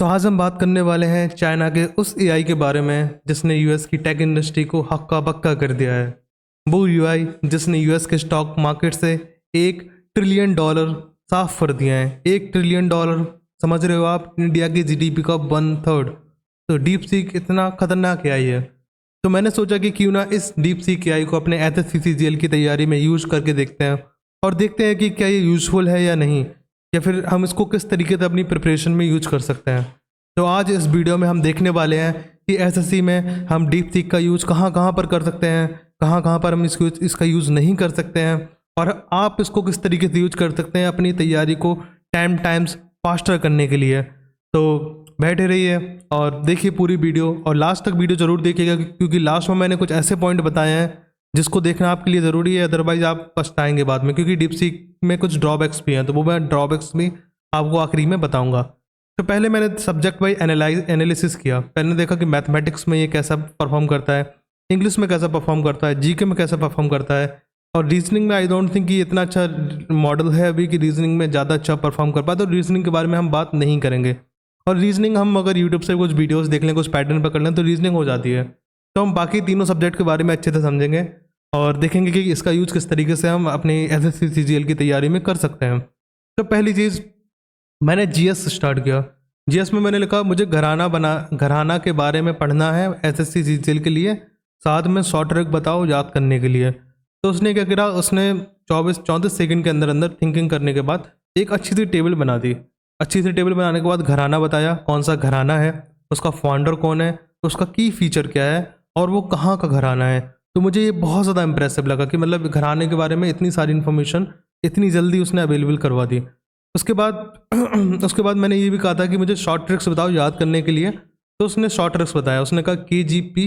तो आज हम बात करने वाले हैं चाइना के उस एआई के बारे में जिसने यूएस की टेक इंडस्ट्री को हक्का बक्का कर दिया है। वो यूआई जिसने यूएस के स्टॉक मार्केट से $1 ट्रिलियन साफ कर दिए हैं। $1 ट्रिलियन, समझ रहे हो आप, इंडिया की जीडीपी का 1/3। तो डीप सीक इतना खतरनाक एआई है। तो मैंने सोचा कि क्यों ना इस डीप सीक एआई को अपने एचएससीसीजीएल की तैयारी में यूज करके देखते हैं और देखते हैं कि क्या ये यूजफुल है या नहीं, या फिर हम इसको किस तरीके से अपनी प्रिपरेशन में यूज कर सकते हैं। तो आज इस वीडियो में हम देखने वाले हैं कि एसएससी में हम डीप सीक का यूज़ कहाँ कहाँ पर कर सकते हैं, कहाँ कहाँ पर हम इसका यूज़ नहीं कर सकते हैं, और आप इसको किस तरीके से यूज कर सकते हैं अपनी तैयारी को 10 टाइम्स फास्टर करने के लिए। तो बैठे रहिए और देखिए पूरी वीडियो, और लास्ट तक वीडियो ज़रूर देखिएगा क्योंकि लास्ट में मैंने कुछ ऐसे पॉइंट बताए हैं जिसको देखना आपके लिए ज़रूरी है, अदरवाइज आप पछताएंगे बाद में, क्योंकि डीप सीक में कुछ ड्रॉबैक्स भी हैं। तो वो मैं ड्रॉबैक्स भी आपको आखिरी में बताऊंगा। तो पहले मैंने सब्जेक्ट वाइज एनालिसिस किया। पहले देखा कि मैथमेटिक्स में ये कैसा परफॉर्म करता है, इंग्लिश में कैसा परफॉर्म करता है, जीके में कैसा परफॉर्म करता है, और रीजनिंग में आई डोंट थिंक कि इतना अच्छा मॉडल है अभी कि रीजनिंग में ज़्यादा अच्छा परफॉर्म कर पाए। तो रीजनिंग के बारे में हम बात नहीं करेंगे, और रीजनिंग हम अगर यूट्यूब से कुछ वीडियोज़ देख लें, कुछ पैटर्न पकड़ लें तो रीजनिंग हो जाती है। तो हम बाकी तीनों सब्जेक्ट के बारे में अच्छे से समझेंगे और देखेंगे कि इसका यूज़ किस तरीके से हम अपनी एसएससी की तैयारी में कर सकते हैं। तो पहली चीज़, मैंने जीएस स्टार्ट किया। जीएस में मैंने लिखा मुझे घराना के बारे में पढ़ना है एसएससी के लिए, साथ में शॉर्ट ट्रिक बताओ याद करने के लिए। तो उसने क्या करा, उसने 34 सेकंड के अंदर अंदर थिंकिंग करने के बाद एक अच्छी सी टेबल बना दी। अच्छी सी टेबल बनाने के बाद घराना बताया, कौन सा घराना है, उसका फाउंडर कौन है, उसका की फीचर क्या है, और वो कहाँ का घराना है। तो मुझे ये बहुत ज़्यादा इंप्रेसिव लगा कि मतलब घराने के बारे में इतनी सारी इन्फॉर्मेशन इतनी जल्दी उसने अवेलेबल करवा दी। उसके बाद मैंने ये भी कहा था कि मुझे शॉर्ट ट्रिक्स बताओ याद करने के लिए। तो उसने शॉर्ट ट्रिक्स बताया। उसने कहा KGP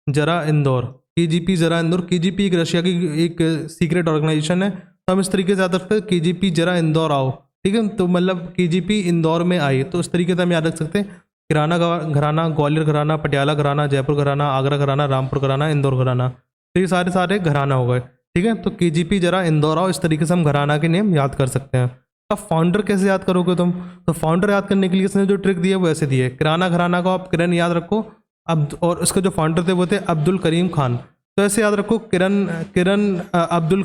जरा इंदौर, KGP जरा इंदौर। KGP एक रशिया की एक सीक्रेट ऑर्गेनाइजेशन है, तो हम इस तरीके से याद रखते हैं KGP जरा इंदौर आओ, ठीक है। तो मतलब KGP इंदौर में आई, तो इस तरीके से हम याद रख सकते हैं किराना घराना, ग्वालियर घराना, पटियाला घराना, जयपुर घराना, आगरा घराना, रामपुर घराना, इंदौर घराना। तो ये सारे घराना हो गए, ठीक है। तो KGP जरा इंदौर आओ, इस तरीके से हम घराना के नेम याद कर सकते हैं। अब फाउंडर कैसे याद करोगे तुम? तो फाउंडर याद करने के लिए इसने जो ट्रिक दी है वो ऐसे दी है, किराना घराना को आप किरण याद रखो, अब, और उसके जो फाउंडर थे वो थे अब्दुल करीम खान। तो ऐसे याद रखो, किरण अब्दुल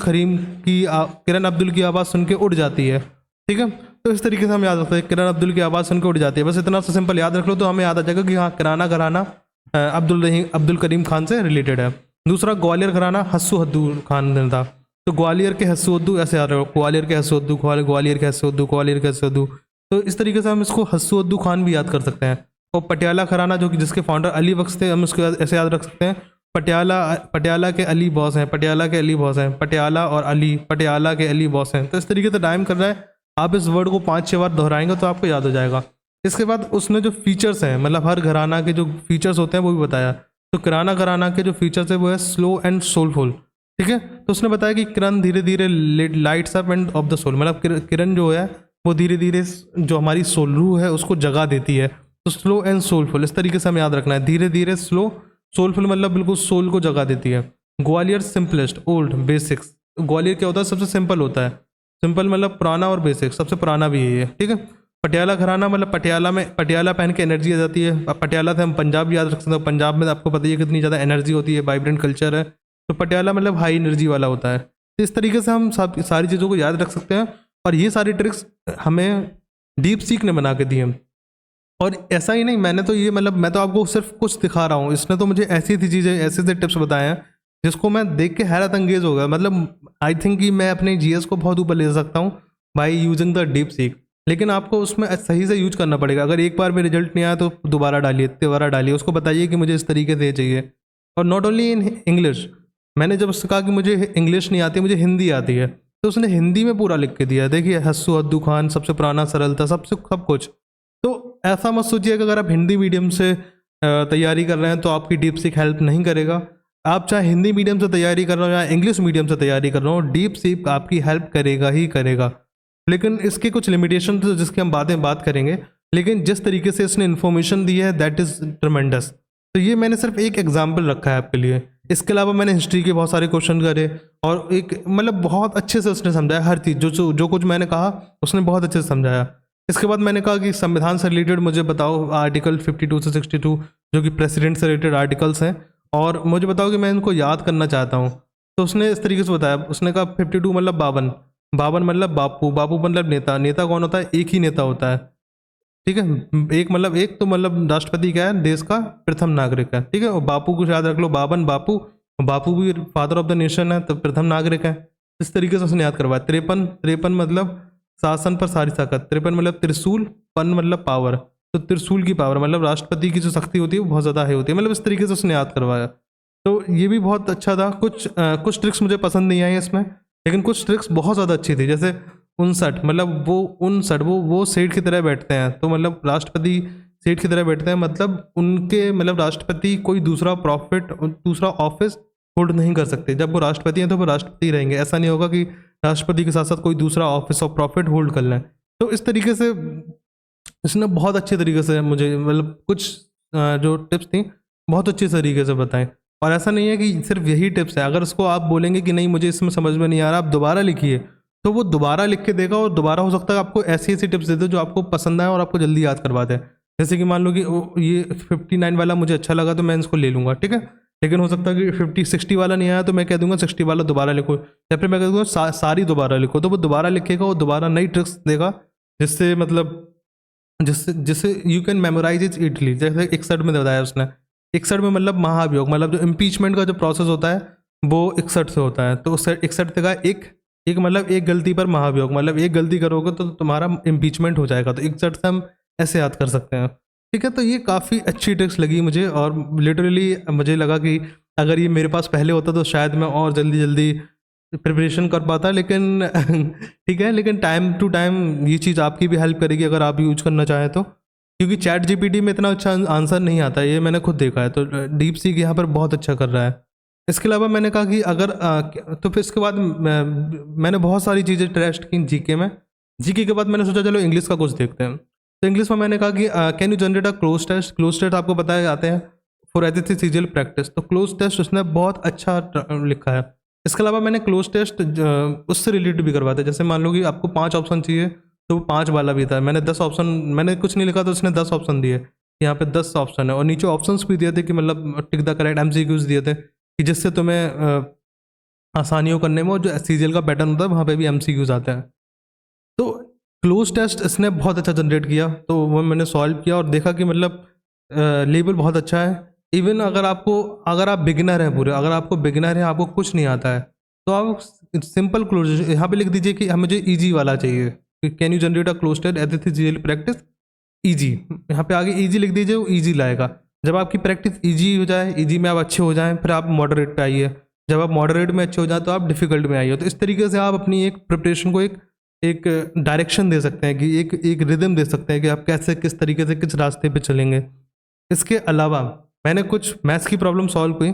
की आवाज़ सुन के उड़ जाती है, ठीक है। तो इस तरीके से हम याद रखते हैं, किरण अब्दुल की आवाज़ सुन के उड़ जाती है। बस इतना सा सिंपल याद रख लो तो हमें याद आ जाएगा कि हाँ, किराना घराना अब्दुल करीम खान से रिलेटेड है। दूसरा, ग्वालियर घराना हस्सू हद्दू खान ने था, तो ग्वालियर के हस्सू हद्दू ऐसे याद रखो, ग्वालियर के हस्सू हद्दू, ग्वालियर के हस्सू हद्दू, ग्वालियर के हस्सू हद्दू। तो इस तरीके से हम इसको हस्सू हद्दू खान भी याद कर सकते हैं। और पटियाला घराना जो कि जिसके फाउंडर अली बख्श थे, हम उसको ऐसे याद रख सकते हैं, पटियाला के अली बॉस हैं, पटियाला के अली बॉस हैं, पटियाला और अली, पटियाला के अली बॉस हैं। तो इस तरीके से टाइम कर रहा है, आप इस वर्ड को 5-6 बार दोहराएंगे तो आपको याद हो जाएगा। इसके बाद उसने जो फीचर्स हैं, मतलब हर घराना के जो फीचर्स होते हैं वो भी बताया। तो किराना घराना के जो फीचर्स है वो है स्लो एंड सोलफुल, ठीक है। तो उसने बताया कि किरण धीरे धीरे lights up and of the soul, मतलब किरण जो है वो धीरे धीरे जो हमारी सोल रूह है उसको जगा देती है। तो स्लो एंड सोलफुल इस तरीके से हमें याद रखना है, धीरे धीरे स्लो, सोलफुल मतलब बिल्कुल सोल को जगा देती है। Gwalior simplest, old, basics. Gwalior क्या होता है? सबसे सिंपल होता है। सिंपल मतलब पुराना, और बेसिक सबसे पुराना भी यही है, ठीक है। पटियाला घराना मतलब पटियाला पहन के एनर्जी आ जाती है। अब पटियाला से हम पंजाब याद रख सकते हैं, पंजाब में आपको पता ही है कितनी ज़्यादा एनर्जी होती है, वाइब्रेंट कल्चर है। तो पटियाला मतलब हाई एनर्जी वाला होता है। तो इस तरीके से हम सारी चीज़ों को याद रख सकते हैं, और ये सारी ट्रिक्स हमें डीप सीक ने बना के दी हैं। और ऐसा ही नहीं, मैंने तो ये मतलब मैं तो आपको सिर्फ कुछ दिखा रहा हूँ, इसने तो मुझे ऐसी थी चीज़ें, ऐसे टिप्स बताए हैं जिसको मैं देख के हैरत अंगेज हो गया। मतलब आई थिंक कि मैं अपने जीएस को बहुत ऊपर ले सकता हूँ by using the deep seek, लेकिन आपको उसमें सही से यूज करना पड़ेगा। अगर एक बार में रिजल्ट नहीं आया तो दोबारा डालिए, उसको बताइए कि मुझे इस तरीके से चाहिए। और नॉट ओनली इन इंग्लिश, मैंने जब उससे कहा कि मुझे इंग्लिश नहीं आती, मुझे हिंदी आती है, तो उसने हिंदी में पूरा लिख के दिया। देखिए, हस्सू हद्दू खान, सबसे पुराना, सरल था, सब कुछ। तो ऐसा मत सोचिए कि अगर आप हिंदी मीडियम से तैयारी कर रहे हैं तो आपकी डीप सीक हेल्प नहीं करेगा। आप चाहे हिंदी मीडियम से तैयारी कर रहे हो या इंग्लिश मीडियम से तैयारी कर रहे हो, डीप सीक आपकी हेल्प करेगा ही करेगा। लेकिन इसके कुछ लिमिटेशन थे जिसकी हम बात करेंगे, लेकिन जिस तरीके से इसने इन्फॉर्मेशन दी है दैट इज़ ट्रमेंडस। तो ये मैंने सिर्फ एक एग्जाम्पल रखा है आपके लिए। इसके अलावा मैंने हिस्ट्री के बहुत सारे क्वेश्चन करे, और एक मतलब बहुत अच्छे से उसने समझाया हर चीज़, जो कुछ मैंने कहा उसने बहुत अच्छे से समझाया। इसके बाद मैंने कहा कि संविधान से रिलेटेड मुझे बताओ आर्टिकल 52 से 62 जो कि प्रेसिडेंट से रिलेटेड आर्टिकल्स हैं, और मुझे बताओ कि मैं इनको याद करना चाहता हूँ। तो उसने इस तरीके से बताया, उसने कहा 52 मतलब 52, 52 मतलब बापू, बापू मतलब नेता, नेता कौन होता है? एक ही नेता होता है, ठीक है। एक मतलब एक तो मतलब राष्ट्रपति क्या है? देश का प्रथम नागरिक है, ठीक है। और बापू को याद रख लो, 52 बापू, बापू भी फादर ऑफ द नेशन है, तो प्रथम नागरिक है। इस तरीके से उसने याद करवाया। 53, 53 मतलब शासन पर सारी ताकत, 53 मतलब त्रिशूल, पन मतलब पावर, तो त्रिशूल की पावर मतलब राष्ट्रपति की जो शक्ति होती है वो बहुत ज़्यादा हाई होती है, मतलब इस तरीके से उसने याद करवाया। तो ये भी बहुत अच्छा था। कुछ ट्रिक्स मुझे पसंद नहीं आई इसमें, लेकिन कुछ ट्रिक्स बहुत ज़्यादा अच्छी थी। जैसे 59 मतलब वो 59 वो सेठ की तरह बैठते हैं, तो मतलब राष्ट्रपति सेठ की तरह बैठते हैं, मतलब उनके मतलब राष्ट्रपति कोई दूसरा प्रॉफिट, दूसरा ऑफिस होल्ड नहीं कर सकते। जब वो राष्ट्रपति हैं तो वो राष्ट्रपति रहेंगे, ऐसा नहीं होगा कि राष्ट्रपति के साथ साथ कोई दूसरा ऑफिस ऑफ प्रॉफिट होल्ड कर लें। तो इस तरीके से इसने बहुत अच्छे तरीके से मुझे मतलब कुछ जो टिप्स थी बहुत अच्छे तरीके से बताएं। और ऐसा नहीं है कि सिर्फ यही टिप्स है, अगर उसको आप बोलेंगे कि नहीं मुझे इसमें समझ में नहीं आ रहा, आप दोबारा लिखिए, तो वो दोबारा लिख के देगा, और दोबारा हो सकता है आपको ऐसी ऐसी टिप्स दे दे जो आपको पसंद आए और आपको जल्दी याद करवा दे। जैसे कि मान लो कि ये 59 वाला मुझे अच्छा लगा तो मैं इसको ले लूँगा, ठीक है। लेकिन हो सकता है कि 60 वाला नहीं आया तो मैं कह दूंगा 60 वाला दोबारा लिखो, या फिर मैं कह दूंगा सारी दोबारा लिखो, तो वो दोबारा लिखेगा, वो दोबारा नई ट्रिक्स देगा, जिससे मतलब जिससे जिससे you can memorise it Italy. जैसे 61 में बताया उसने, 61 में मतलब महाभियोग, मतलब जो इम्पीचमेंट का जो प्रोसेस होता है वो 61 से होता है। तो उससे 61 का एक एक मतलब एक गलती पर महाभियोग, मतलब एक गलती करोगे तो तुम्हारा इम्पीचमेंट हो जाएगा, तो 61 से हम ऐसे याद कर सकते हैं, ठीक है। तो ये काफ़ी अच्छी ट्रिक्स लगी मुझे, और लिटरली मुझे लगा कि अगर ये मेरे पास पहले होता तो शायद मैं और जल्दी जल्दी प्रिपरेशन कर पाता, लेकिन ठीक है। लेकिन टाइम टू टाइम ये चीज़ आपकी भी हेल्प करेगी अगर आप यूज करना चाहें तो, क्योंकि चैट जीपीटी में इतना अच्छा आंसर नहीं आता है, ये मैंने खुद देखा है। तो डीप सीक यहाँ पर बहुत अच्छा कर रहा है। इसके अलावा मैंने कहा कि अगर तो फिर इसके बाद मैंने बहुत सारी चीज़ें टेस्ट की जीके में। जीके के बाद मैंने सोचा चलो इंग्लिश का कुछ देखते हैं। तो इंग्लिश में मैंने कहा कि can you generate a cloze test. Cloze test आपको बताए जाते हैं फॉर एथिक्स सीजीएल प्रैक्टिस, तो क्लोज टेस्ट उसने बहुत अच्छा लिखा है। इसके अलावा मैंने क्लोज टेस्ट उससे रिलेटेड भी करवाया था। जैसे मान लो कि आपको 5 ऑप्शन चाहिए, तो वो 5 वाला भी था। मैंने 10 ऑप्शन, मैंने कुछ नहीं लिखा तो उसने 10 ऑप्शन दिए, यहाँ पे 10 ऑप्शन है, और नीचे ऑप्शंस भी दिए थे कि मतलब टिक द करेक्ट एमसीक्यूज दिए थे कि जिससे तुम्हें आसानियों करने में, और जो सीजीएल का पैटर्न होता है वहाँ पे भी एमसीक्यूज आते हैं। तो क्लोज टेस्ट इसने बहुत अच्छा जनरेट किया, तो वो मैंने सॉल्व किया और देखा कि मतलब लेवल बहुत अच्छा है। इवन अगर आप बिगिनर हैं पूरे, अगर आपको बिगिनर है, आपको कुछ नहीं आता है, तो आप सिंपल क्लोज यहाँ पे लिख दीजिए कि मुझे ईजी वाला चाहिए, can you generate a cloze test ethical practice easy. यहाँ पे आगे ईजी लिख दीजिए, वो ईजी लाएगा। जब आपकी प्रैक्टिस ईजी हो जाए, ईजी में आप अच्छे हो जाएं, फिर आप मॉडरेट पे आइए। जब आप मॉडरेट में अच्छे हो जाए तो आप डिफिकल्ट में आइए। तो इस तरीके से आप अपनी एक प्रिपरेशन को एक एक डायरेक्शन दे सकते हैं, कि एक रिदम दे सकते हैं कि आप कैसे, किस तरीके से, किस रास्ते पे चलेंगे। इसके अलावा मैंने कुछ मैथ्स की प्रॉब्लम सॉल्व की।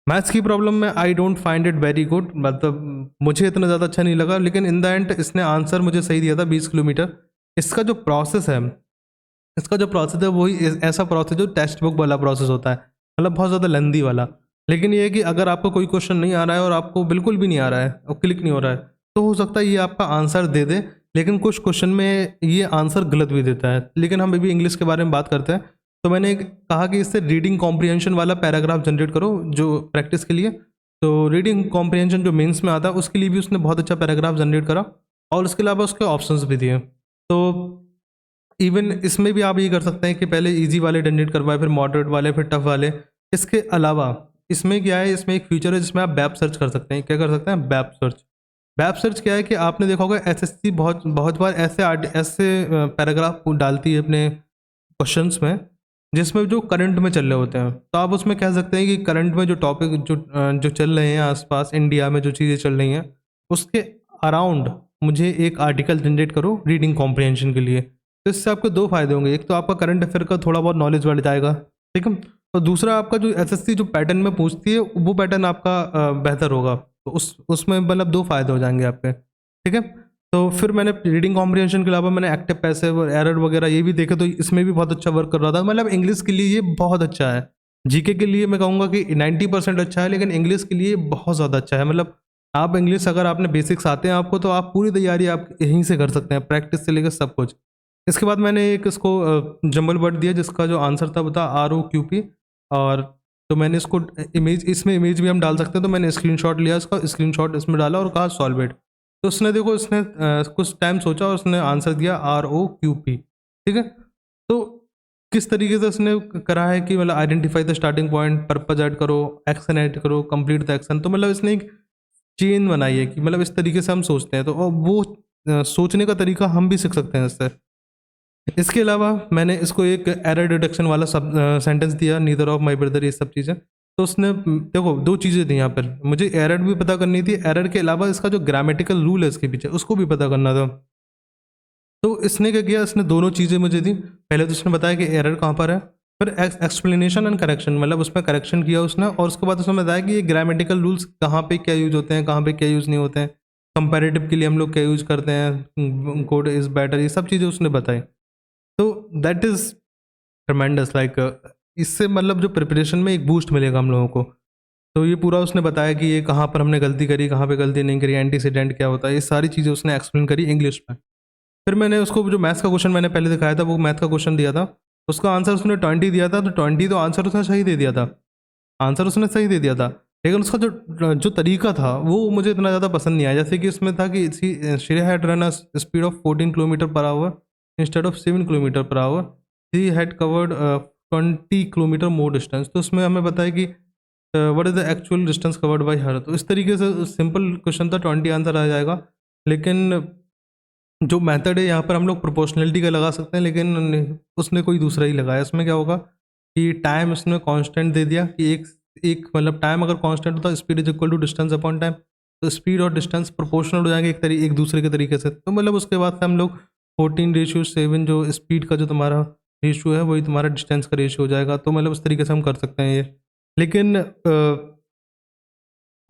मैथ्स की प्रॉब्लम में I don't find it very good, मतलब मुझे इतना ज़्यादा अच्छा नहीं लगा, लेकिन इन द एंड इसने आंसर मुझे सही दिया था, 20 किलोमीटर। इसका जो प्रोसेस है, वही ऐसा प्रोसेस जो टेक्स्ट बुक वाला प्रोसेस होता है, मतलब बहुत ज़्यादा लेंदी वाला। लेकिन ये है कि अगर आपको कोई क्वेश्चन नहीं आ रहा है और आपको बिल्कुल भी नहीं आ रहा है और क्लिक नहीं हो रहा है, तो हो सकता है ये आपका आंसर दे दे, लेकिन कुछ क्वेश्चन में ये आंसर गलत भी देता है। लेकिन हम अभी इंग्लिश के बारे में बात करते हैं। तो मैंने कहा कि इससे रीडिंग कॉम्प्रिहेंशन वाला पैराग्राफ जनरेट करो जो प्रैक्टिस के लिए। तो रीडिंग कॉम्प्रिहेंशन जो मेंस में आता है उसके लिए भी उसने बहुत अच्छा पैराग्राफ जनरेट करा, और उसके अलावा उसके ऑप्शंस भी दिए। तो इवन इसमें भी आप ये कर सकते हैं कि पहले इजी वाले जनरेट करवाए, फिर मॉडरेट वाले, फिर टफ वाले। इसके अलावा इसमें क्या है, इसमें एक फीचर है जिसमें आप वेब सर्च कर सकते हैं। क्या कर सकते हैं? Web search. वेब सर्च क्या है कि आपने देखा होगा एसएससी बहुत बहुत बार ऐसे पैराग्राफ डालती है अपने क्वेश्चंस में जिसमें जो करंट में चल रहे होते हैं। तो आप उसमें कह सकते हैं कि करंट में जो टॉपिक जो चल रहे हैं आसपास इंडिया में, जो चीज़ें चल रही हैं उसके अराउंड मुझे एक आर्टिकल जनरेट करो रीडिंग कॉम्प्रिहेंशन के लिए। तो इससे आपको दो फायदे होंगे, एक तो आपका करंट अफेयर का थोड़ा बहुत नॉलेज बढ़ जाएगा, ठीक है, और दूसरा आपका जो एसएससी जो पैटर्न में पूछती है वो पैटर्न आपका बेहतर होगा। तो उसमें मतलब दो फायदे हो जाएंगे आपके, ठीक है। तो फिर मैंने रीडिंग कॉम्प्रिहेंशन के अलावा मैंने एक्टिव पैसिव और एरर वगैरह ये भी देखे, तो इसमें भी बहुत अच्छा वर्क कर रहा था। मतलब इंग्लिश के लिए ये बहुत अच्छा है। जीके के लिए मैं कहूँगा कि 90% अच्छा है, लेकिन इंग्लिश के लिए बहुत ज़्यादा अच्छा है। मतलब आप इंग्लिश अगर आपने बेसिक्स आते हैं आपको, तो आप पूरी तैयारी आप यहीं से कर सकते हैं, प्रैक्टिस से लेकर सब कुछ। इसके बाद मैंने एक इसको जंबल वर्ड दिया जिसका जो आंसर था वो था ROQP। और तो मैंने इसको इमेज, इसमें इमेज भी हम डाल सकते हैं, तो मैंने स्क्रीनशॉट लिया, इसका स्क्रीनशॉट इसमें डाला और कहा सॉल्व इट। तो उसने देखो, उसने कुछ टाइम सोचा और उसने आंसर दिया ROQP। ठीक है, तो किस तरीके से उसने करा है कि मतलब identify the starting point, purpose add करो, एक्शन ऐड करो, कंप्लीट द एक्शन। तो मतलब इसने एक चेन बनाई है कि मतलब इस तरीके से हम सोचते हैं, तो और वो सोचने का तरीका हम भी सीख सकते हैं इससे। इसके अलावा मैंने इसको एक एरर डिटेक्शन वाला सब सेंटेंस दिया, नीदर ऑफ माई ब्रदर, ये सब चीज़ें। तो उसने देखो दो चीज़ें थी यहाँ पर, मुझे एरर भी पता करनी थी, एरर के अलावा इसका जो ग्रामेटिकल रूल है इसके पीछे उसको भी पता करना था। तो इसने क्या किया, इसने दोनों चीज़ें मुझे दी। पहले तो उसने बताया कि एरर कहाँ पर है, फिर एक्सप्लेनेशन एंड करेक्शन, मतलब उसमें करेक्शन किया उसने, और उसके बाद उसने बताया कि ये ग्रामेटिकल रूल्स कहाँ पे क्या यूज होते हैं, कहाँ पे क्या यूज़ नहीं होते हैं, कंपैरेटिव के लिए हम लोग क्या यूज़ करते हैं, कोड इज़ बेटर, ये सब चीज़ें उसने बताई। तो दैट इज़ ट्रमेंडस, लाइक इससे मतलब जो प्रिपरेशन में एक बूस्ट मिलेगा हम लोगों को। तो ये पूरा उसने बताया कि ये कहाँ पर हमने गलती करी, कहाँ पे गलती नहीं करी, एंटीसीडेंट क्या होता है, ये सारी चीज़ें उसने एक्सप्लेन करी इंग्लिश में। फिर मैंने उसको जो मैथ्स का क्वेश्चन मैंने पहले दिखाया था, वो मैथ का क्वेश्चन दिया था, उसका आंसर उसने 20 दिया था। तो 20 तो आंसर उसने सही दे दिया था, आंसर उसने सही दे दिया था, लेकिन उसका जो जो तरीका था वो मुझे इतना ज़्यादा पसंद नहीं आया। जैसे कि उसमें था कि Shreya had run a speed of 14 kilometre per hour instead of 7 kilometre per hour, he had covered 20 kilometre more distance. तो उसमें हमें बताया कि what is the actual distance covered by her. तो इस तरीके से सिंपल क्वेश्चन था, 20 आंसर आ जाएगा। लेकिन जो मेथड है यहाँ पर हम लोग प्रोपोर्शनलिटी का लगा सकते हैं, लेकिन उसने कोई दूसरा ही लगाया। इसमें क्या होगा कि टाइम उसने कांस्टेंट दे दिया कि एक एक मतलब टाइम अगर कांस्टेंट होता है, speed is equal to distance upon time, तो स्पीड और डिस्टेंस प्रोपोर्शनल हो जाएंगे एक दूसरे के तरीके से। तो मतलब उसके बाद से हम लोग 14:7, जो स्पीड का जो तुम्हारा रेशियो है वही तुम्हारा डिस्टेंस का रेशियो हो जाएगा। तो मतलब उस तरीके से हम कर सकते हैं ये। लेकिन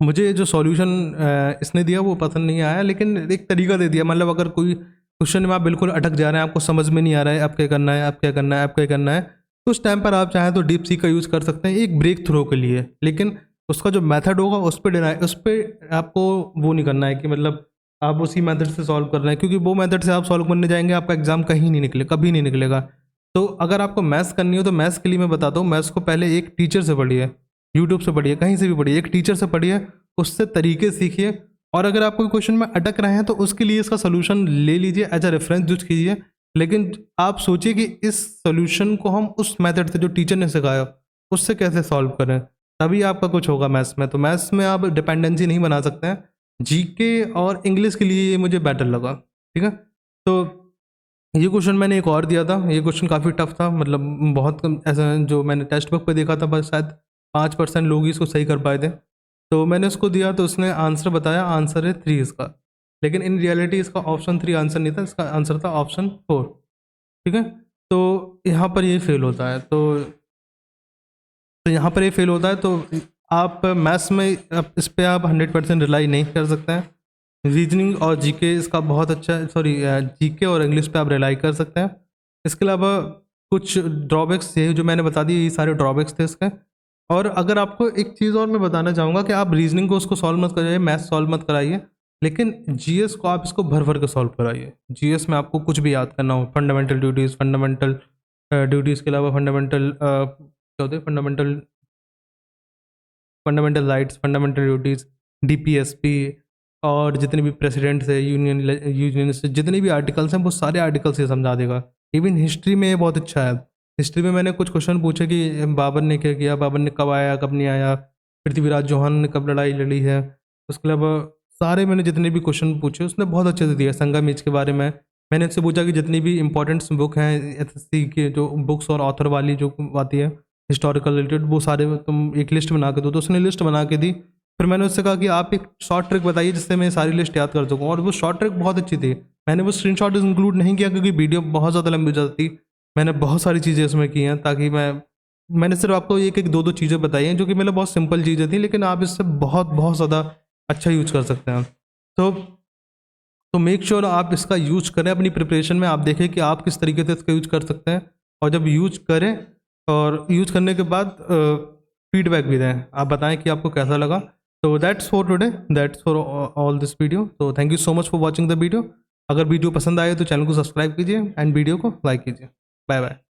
मुझे जो सॉल्यूशन इसने दिया वो पसंद नहीं आया, लेकिन एक तरीका दे दिया। मतलब अगर कोई क्वेश्चन में आप बिल्कुल अटक जा रहे हैं, आपको समझ में नहीं आ रहा है, आप क्या करना है, आप क्या करना है, आप क्या करना है, तो उस टाइम पर आप चाहें तो डीप सी का यूज़ कर सकते हैं एक ब्रेक थ्रो के लिए। लेकिन उसका जो मेथड होगा उस पर आपको वो नहीं करना है कि मतलब आप उसी मेथड से सॉल्व कर रहे हैं, क्योंकि वो मेथड से आप सॉल्व करने जाएंगे आपका एग्जाम कहीं नहीं निकले, कभी नहीं निकलेगा। तो अगर आपको मैथ्स करनी हो तो मैथ्स के लिए मैं बताता हूँ, मैथ्स को पहले एक टीचर से पढ़िए, यूट्यूब से पढ़िए, कहीं से भी पढ़िए, एक टीचर से पढ़िए, उससे तरीके सीखिए। और अगर आप कोई क्वेश्चन में अटक रहे हैं तो उसके लिए इसका सोल्यूशन ले लीजिए, एज अ रेफरेंस यूज कीजिए। लेकिन आप सोचिए कि इस सोल्यूशन को हम उस मेथड से जो टीचर ने सिखाया उससे कैसे सॉल्व करें, तभी आपका कुछ होगा मैथ्स में। तो मैथ्स में आप डिपेंडेंसी नहीं बना सकते हैं। जीके और इंग्लिश के लिए ये मुझे बेटर लगा। ठीक है, तो ये क्वेश्चन मैंने एक और दिया था, ये क्वेश्चन काफ़ी टफ था, मतलब बहुत कम ऐसा जो मैंने टेक्स्ट बुक पे देखा था, बस शायद 5% लोग ही इसको सही कर पाए थे। तो मैंने उसको दिया तो उसने आंसर बताया, आंसर है 3 इसका। लेकिन इन रियलिटी इसका ऑप्शन 3 आंसर नहीं था, इसका आंसर था ऑप्शन 4। ठीक है, तो यहाँ पर ये फेल होता है। तो यहाँ पर ये फेल होता है। तो आप मैथ्स में इस पर आप 100% रिलाई नहीं कर सकते हैं। रीजनिंग और जीके इसका बहुत अच्छा, सॉरी जीके और इंग्लिश पे आप रिलाई कर सकते हैं। इसके अलावा कुछ ड्रॉबैक्स ये जो मैंने बता दिए, ये सारे ड्रॉबैक्स थे इसके। और अगर आपको एक चीज़ और मैं बताना चाहूँगा कि आप रीजनिंग को उसको सॉल्व मत कराइए, मैथ्स सॉल्व मत कराइए, लेकिन जीएस को आप इसको भर भर के सॉल्व कराइए। जीएस में आपको कुछ भी याद करना हो, फंडामेंटल ड्यूटीज़, फंडामेंटल ड्यूटीज़ के अलावा फंडामेंटल क्या होते हैं, fundamental fundamental rights, fundamental duties, DPSP, और जितने भी प्रेसिडेंट्स है, यूनियन से जितने भी आर्टिकल्स हैं वो सारे आर्टिकल्स ये समझा देगा। इवन हिस्ट्री में ये बहुत अच्छा है। हिस्ट्री में मैंने कुछ क्वेश्चन पूछे कि बाबर ने क्या किया, बाबर ने कब आया, कब नहीं आया, पृथ्वीराज चौहान ने कब लड़ाई लड़ी है। उसके अलावा सारे मैंने जितने भी क्वेश्चन पूछे उसने बहुत अच्छे से दिया। संगम के बारे में मैंने उससे पूछा कि जितनी भी इंपॉर्टेंट्स बुक हैं एसएससी के, जो बुक्स और ऑथर वाली जो आती है हिस्टोरिकल रिलेटेड, वो सारे तुम एक लिस्ट बना के दो। तो उसने लिस्ट बना के दी। फिर मैंने उससे कहा कि आप एक शॉर्ट ट्रिक बताइए जिससे मैं सारी लिस्ट याद कर सकूँ, और वो शॉर्ट ट्रिक बहुत अच्छी थी। मैंने वो स्क्रीनशॉट इंक्लूड नहीं किया क्योंकि वीडियो बहुत ज़्यादा लंबी हो जाती। मैंने बहुत सारी चीज़ें उसमें की हैं ताकि मैंने सिर्फ आपको एक एक दो दो चीज़ें बताई हैं जो कि मतलब बहुत सिंपल चीज़ें थी, लेकिन आप इससे बहुत बहुत ज़्यादा अच्छा यूज कर सकते हैं। तो मेक श्योर आप इसका यूज करें अपनी प्रिपरेशन में। आप देखें कि आप किस तरीके से इसका यूज कर सकते हैं, और जब यूज करें और यूज करने के बाद फीडबैक भी दें, आप बताएं कि आपको कैसा लगा। तो that's for today, that's for all this video. तो thank you so much for watching the video. अगर वीडियो पसंद आए तो चैनल को सब्सक्राइब कीजिए एंड वीडियो को लाइक कीजिए। Bye bye.